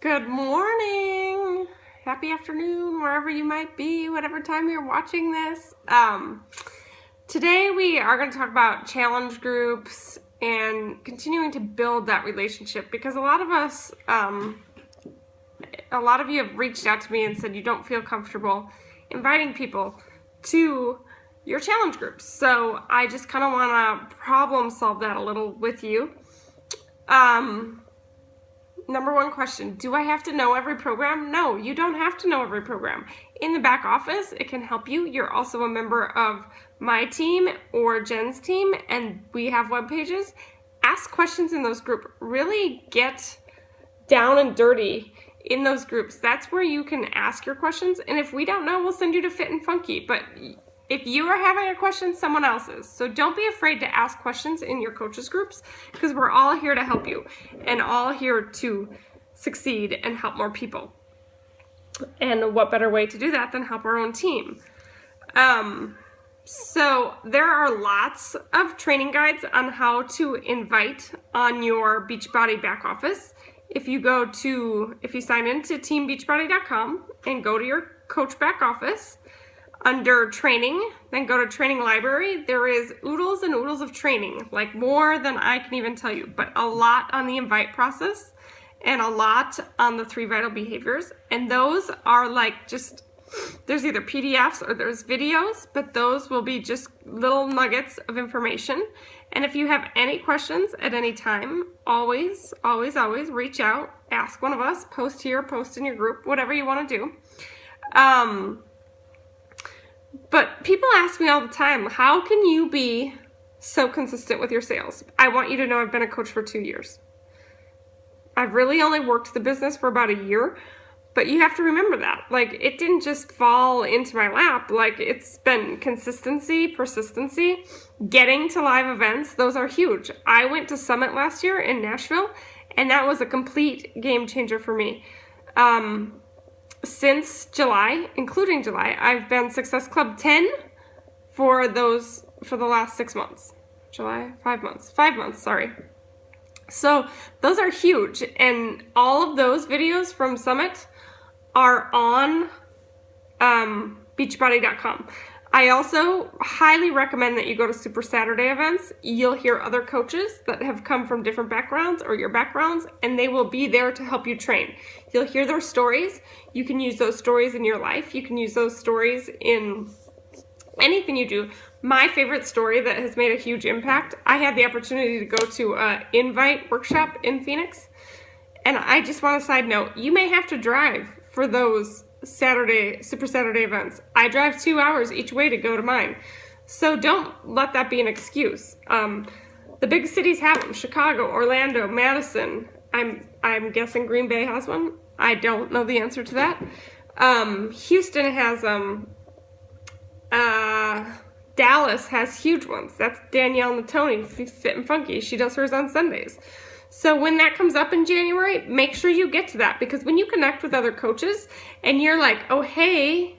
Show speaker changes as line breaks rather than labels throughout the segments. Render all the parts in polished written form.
Good morning. Happy afternoon, wherever you might be, whatever time you're watching this. Today we are going to talk about challenge groups and continuing to build that relationship, because a lot of you have reached out to me and said you don't feel comfortable inviting people to your challenge groups. So I just kind of want to problem solve that a little with you. Number one question, do I have to know every program? No, you don't have to know every program. In the back office, it can help you. You're also a member of my team or Jen's team, and we have web pages. Ask questions in those groups. Really get down and dirty in those groups. That's where you can ask your questions, and if we don't know, we'll send you to Fit and Funky. But if you are having a question, someone else is. So don't be afraid to ask questions in your coaches groups, because we're all here to help you and all here to succeed and help more people. And what better way to do that than help our own team? So there are lots of training guides on how to invite on your Beachbody back office. If you sign into teambeachbody.com and go to your coach back office, under training, then go to training library, there is oodles and oodles of training, like more than I can even tell you, but a lot on the invite process and a lot on the 3 vital behaviors. And those are like there's either PDFs or there's videos, but those will be just little nuggets of information. And if you have any questions at any time, always reach out, ask one of us, post here, post in your group, whatever you want to do. But people ask me all the time, how can you be so consistent with your sales? I want you to know I've been a coach for 2 years. I've really only worked the business for about a year, but you have to remember that. Like, it didn't just fall into my lap. Like, it's been consistency, persistency, getting to live events. Those are huge. I went to Summit last year in Nashville, and that was a complete game changer for me. Since July, including July, I've been Success Club 10 for the last 6 months. 5 months, sorry. So those are huge, and all of those videos from Summit are on beachbody.com. I also highly recommend that you go to Super Saturday events. You'll hear other coaches that have come from different backgrounds or your backgrounds, and they will be there to help you train. You'll hear their stories. You can use those stories in your life. You can use those stories in anything you do. My favorite story that has made a huge impact, I had the opportunity to go to an Invite workshop in Phoenix, and I just want a side note, you may have to drive for those Super Saturday events. I drive 2 hours each way to go to mine. So don't let that be an excuse. The big cities have them. Chicago, Orlando, Madison. I'm guessing Green Bay has one. I don't know the answer to that. Houston has them. Dallas has huge ones. That's Danielle Natoni, Fit and Funky. She does hers on Sundays. So when that comes up in January, make sure you get to that, because when you connect with other coaches and you're like, oh, hey,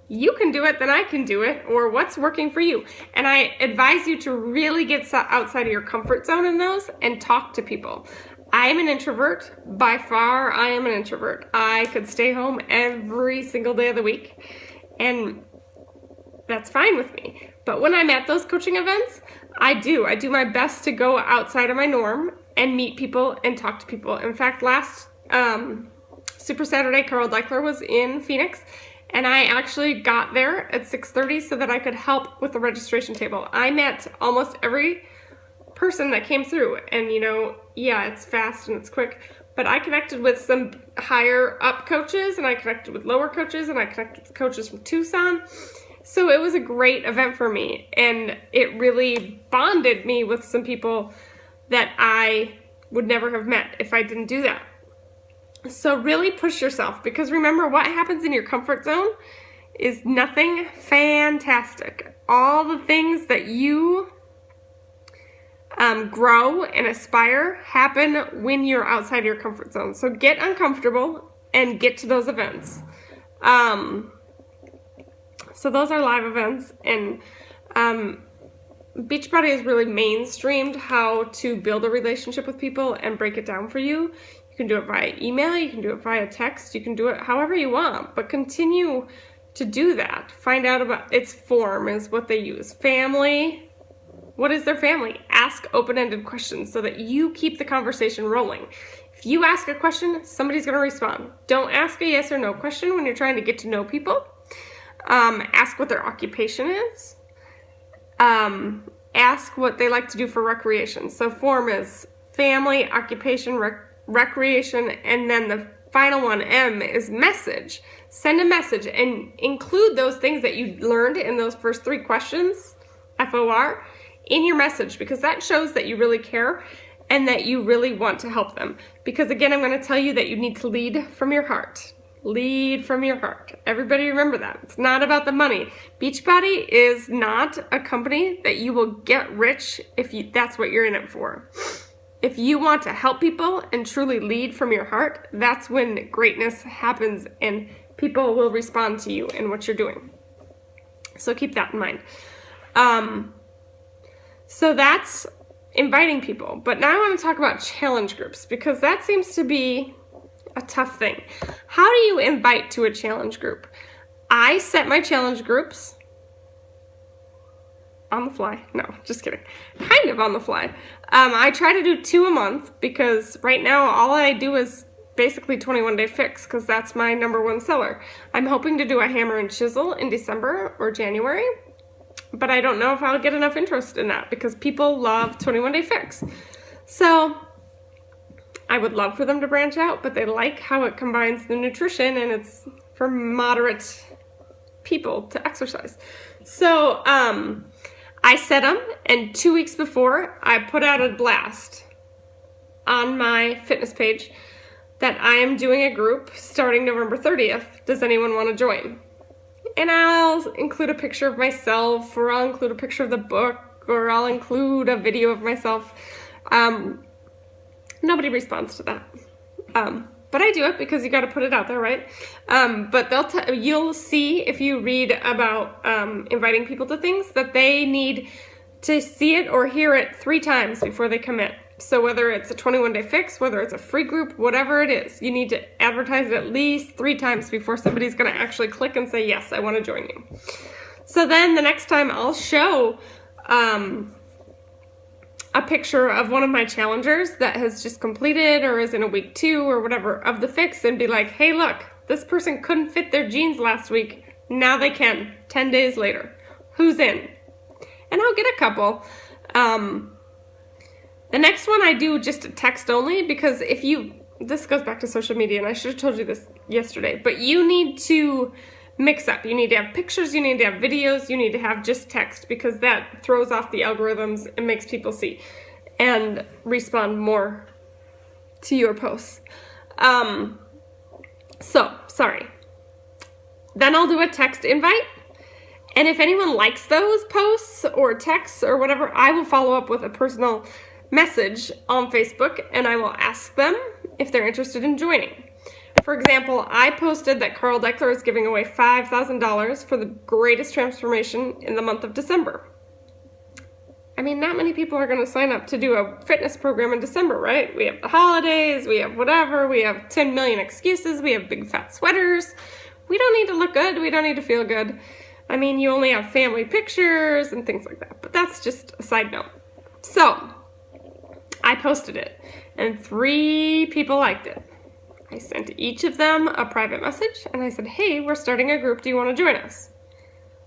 you can do it, then I can do it, or what's working for you. And I advise you to really get outside of your comfort zone in those and talk to people. I'm an introvert. By far, I am an introvert. I could stay home every single day of the week, and that's fine with me. But when I'm at those coaching events, I do my best to go outside of my norm and meet people and talk to people. In fact, last Super Saturday, Carol Deichler was in Phoenix, and I actually got there at 6:30 so that I could help with the registration table. I met almost every person that came through, and it's fast and it's quick, but I connected with some higher up coaches, and I connected with lower coaches, and I connected with coaches from Tucson. So it was a great event for me, and it really bonded me with some people that I would never have met if I didn't do that. So really push yourself, because remember, what happens in your comfort zone is nothing fantastic. All the things that you grow and aspire happen when you're outside your comfort zone. So get uncomfortable and get to those events. So those are live events, and Beachbody has really mainstreamed how to build a relationship with people and break it down for you. You can do it via email, you can do it via text, you can do it however you want, but continue to do that. Find out about its form is what they use. Family, what is their family? Ask open-ended questions so that you keep the conversation rolling. If you ask a question, somebody's going to respond. Don't ask a yes or no question when you're trying to get to know people. Ask what their occupation is. Ask what they like to do for recreation. So form is family, occupation, recreation, and then the final one, M, is message. Send a message and include those things that you learned in those first 3 questions, FOR, in your message, because that shows that you really care and that you really want to help them. Because again, I'm going to tell you that you need to lead from your heart. Lead from your heart. Everybody remember that. It's not about the money. Beachbody is not a company that you will get rich if that's what you're in it for. If you want to help people and truly lead from your heart, that's when greatness happens and people will respond to you and what you're doing. So keep that in mind. So that's inviting people. But now I want to talk about challenge groups because that seems to be a tough thing. How do you invite to a challenge group? I set my challenge groups on the fly. No, just kidding. Kind of on the fly. I try to do 2 a month because right now all I do is basically 21 Day Fix because that's my #1 seller. I'm hoping to do a hammer and chisel in December or January, but I don't know if I'll get enough interest in that because people love 21 Day Fix. So I would love for them to branch out, but they like how it combines the nutrition and it's for moderate people to exercise. So I set them, and 2 weeks before, I put out a blast on my fitness page that I am doing a group starting November 30th. Does anyone want to join? And I'll include a picture of myself, or I'll include a picture of the book, or I'll include a video of myself. Nobody responds to that. But I do it because you got to put it out there, right? But you'll see if you read about inviting people to things that they need to see it or hear it 3 times before they commit. So whether it's a 21 Day Fix, whether it's a free group, whatever it is, you need to advertise it at least 3 times before somebody's going to actually click and say, yes, I want to join you. So then the next time I'll show a picture of one of my challengers that has just completed or is in a week 2 or whatever of the fix and be like, hey, look, this person couldn't fit their jeans last week. Now they can, 10 days later. Who's in? And I'll get a couple. The next one I do just a text only because this goes back to social media and I should have told you this yesterday, but you need to mix up. You need to have pictures, you need to have videos, you need to have just text because that throws off the algorithms and makes people see and respond more to your posts. Sorry. Then I'll do a text invite. And if anyone likes those posts or texts or whatever, I will follow up with a personal message on Facebook and I will ask them if they're interested in joining. For example, I posted that Carl Deckler is giving away $5,000 for the greatest transformation in the month of December. I mean, not many people are going to sign up to do a fitness program in December, right? We have the holidays, we have whatever, we have 10 million excuses, we have big fat sweaters. We don't need to look good, we don't need to feel good. I mean, you only have family pictures and things like that, but that's just a side note. So, I posted it, and 3 people liked it. I sent each of them a private message, and I said, hey, we're starting a group. Do you want to join us?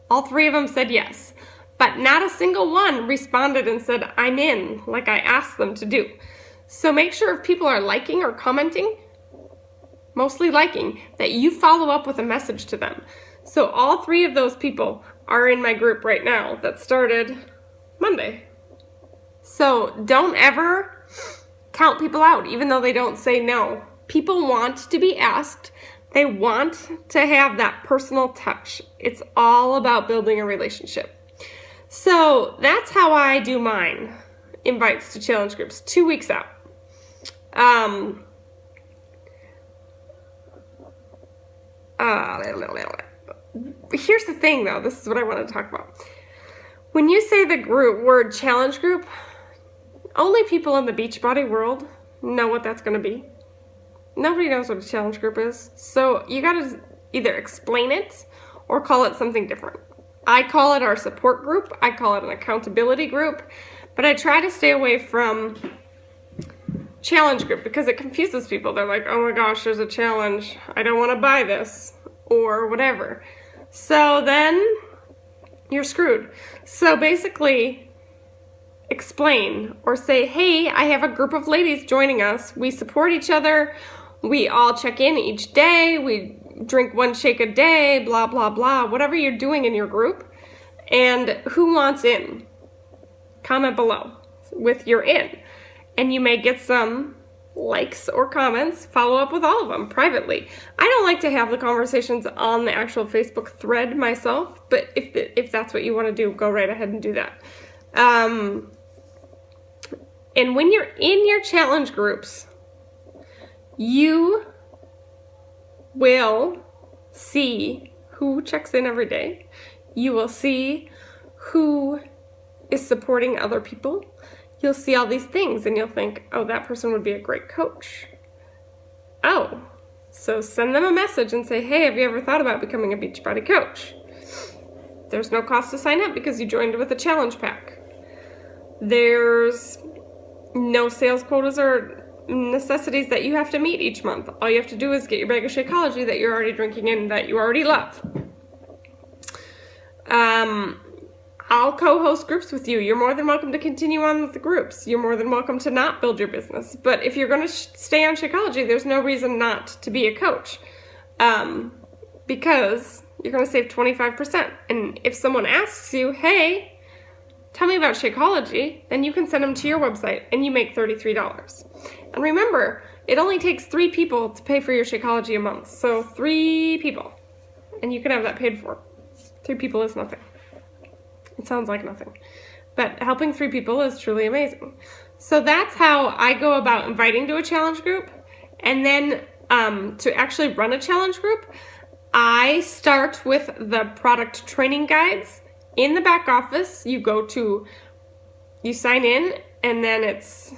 All 3 of them said yes, but not a single one responded and said, I'm in, like I asked them to do. So make sure if people are liking or commenting, mostly liking, that you follow up with a message to them. So all 3 of those people are in my group right now that started Monday. So don't ever count people out, even though they don't say no. People want to be asked. They want to have that personal touch. It's all about building a relationship. So that's how I do mine. Invites to challenge groups, 2 weeks out. Here's the thing though, this is what I wanted to talk about. When you say the word challenge group, only people in the Beachbody world know what that's going to be. Nobody knows what a challenge group is. So you gotta either explain it or call it something different. I call it our support group. I call it an accountability group. But I try to stay away from challenge group because it confuses people. They're like, oh my gosh, there's a challenge. I don't want to buy this or whatever. So then you're screwed. So basically, explain or say, hey, I have a group of ladies joining us. We support each other. We all check in each day. We drink 1 shake a day, blah, blah, blah, whatever you're doing in your group. And who wants in? Comment below with your in. And you may get some likes or comments. Follow up with all of them privately. I don't like to have the conversations on the actual Facebook thread myself, but if that's what you want to do, go right ahead and do that. And when you're in your challenge groups, you will see who checks in every day. You will see who is supporting other people. You'll see all these things and you'll think, oh, that person would be a great coach. Oh, so send them a message and say, hey, have you ever thought about becoming a Beachbody coach? There's no cost to sign up because you joined with a challenge pack. There's no sales quotas or necessities that you have to meet each month. All you have to do is get your bag of Shakeology that you're already drinking and that you already love. I'll co-host groups with you. You're more than welcome to continue on with the groups. You're more than welcome to not build your business. But if you're going to stay on Shakeology, there's no reason not to be a coach, because you're going to save 25%. And if someone asks you, hey, tell me about Shakeology, then you can send them to your website and you make $33. And remember, it only takes 3 people to pay for your Shakeology a month. So 3 people, and you can have that paid for. 3 people is nothing. It sounds like nothing, but helping 3 people is truly amazing. So that's how I go about inviting to a challenge group. And then to actually run a challenge group, I start with the product training guides. In the back office, you sign in, and then it's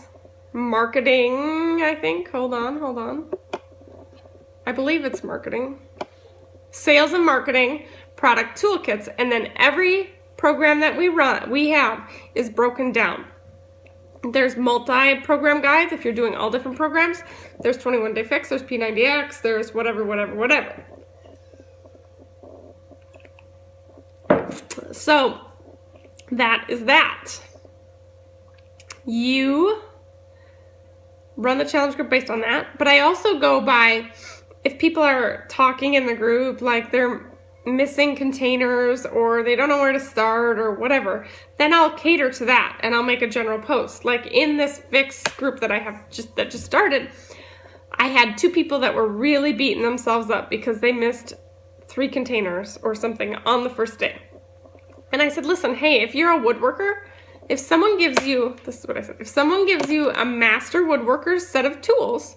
marketing, I think. Hold on. I believe it's marketing. Sales and marketing, product toolkits, and then every program that we have is broken down. There's multi-program guides if you're doing all different programs. There's 21 Day Fix, there's P90X, there's whatever. So that is that. You run the challenge group based on that, but I also go by if people are talking in the group like they're missing containers or they don't know where to start or whatever, then I'll cater to that and I'll make a general post. Like in this Fix group that I have just started, I had 2 people that were really beating themselves up because they missed 3 containers or something on the first day. And I said, listen, hey, if you're a woodworker, if someone gives you, this is what I said, if someone gives you a master woodworker's set of tools,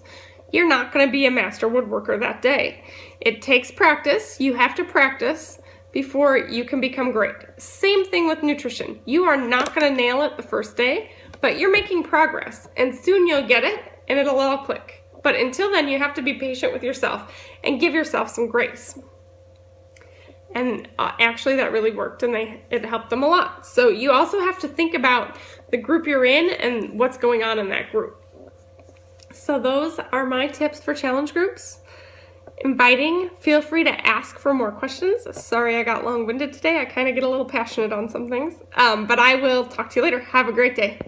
you're not going to be a master woodworker that day. It takes practice. You have to practice before you can become great. Same thing with nutrition. You are not going to nail it the first day, but you're making progress, and soon you'll get it, and it'll all click. But until then, you have to be patient with yourself and give yourself some grace. And actually, that really worked, and it helped them a lot. So you also have to think about the group you're in and what's going on in that group. So those are my tips for challenge groups. Inviting, feel free to ask for more questions. Sorry I got long-winded today. I kind of get a little passionate on some things. But I will talk to you later. Have a great day.